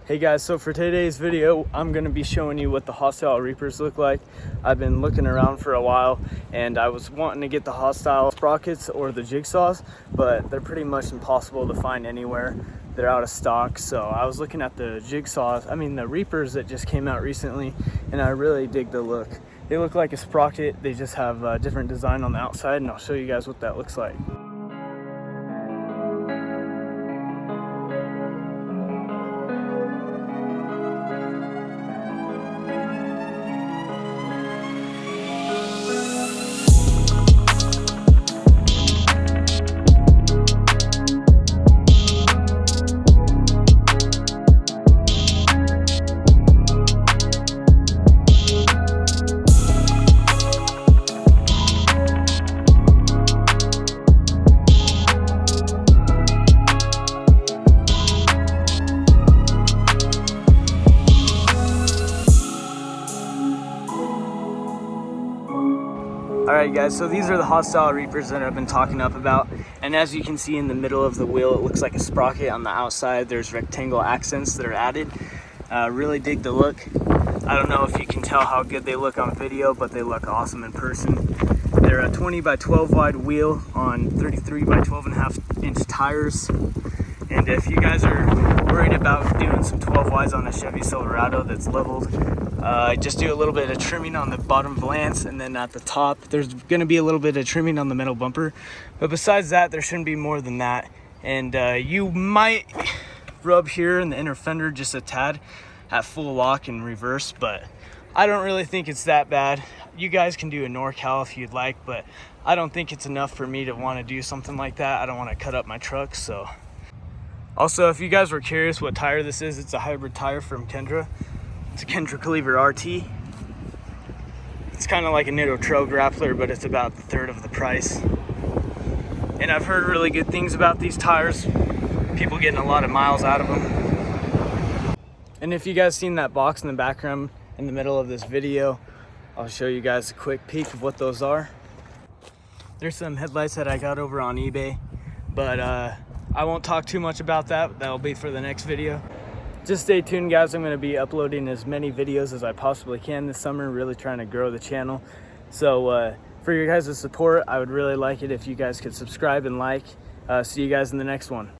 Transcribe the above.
Hey guys, so for today's video, I'm going to be showing you what the Hostile Reapers look like. I've been looking around for a while and I was wanting to get the Hostile sprockets or the jigsaws, but they're pretty much impossible to find anywhere. They're out of stock, so I was looking at the the Reapers that just came out recently, and I really dig the look. They look like a sprocket, they just have a different design on the outside, and I'll show you guys what that looks like. Alright guys, so these are the Hostile Reapers that I've been talking up about, and as you can see in the middle of the wheel, it looks like a sprocket. On the outside there's rectangle accents that are added. Really dig the look. I don't know if you can tell how good they look on video, but they look awesome in person. They're a 20 by 12 wide wheel on 33 by 12.5 inch tires, and if you guys are worried about doing some 12 wides on a Chevy Silverado that's leveled, just do a little bit of trimming on the bottom valance, and then at the top there's going to be a little bit of trimming on the middle bumper, but besides that there shouldn't be more than that. And you might rub here in the inner fender just a tad at full lock and reverse, but I don't really think it's that bad. You guys can do a NorCal if you'd like, but I don't think it's enough for me to want to do something like that. I don't want to cut up my truck. So also, if you guys were curious what tire this is, it's a hybrid tire from Kendra. It's a Kendra Cleaver RT. It's kind of like a Nitto Trail Grappler, but it's about a third of the price. And I've heard really good things about these tires. People getting a lot of miles out of them. And if you guys seen that box in the background in the middle of this video, I'll show you guys a quick peek of what those are. There's some headlights that I got over on eBay, but I won't talk too much about that. That'll be for the next video. Just stay tuned guys, I'm going to be uploading as many videos as I possibly can this summer, really trying to grow the channel. So for your guys' support, I would really like it if you guys could subscribe and like. See you guys in the next one.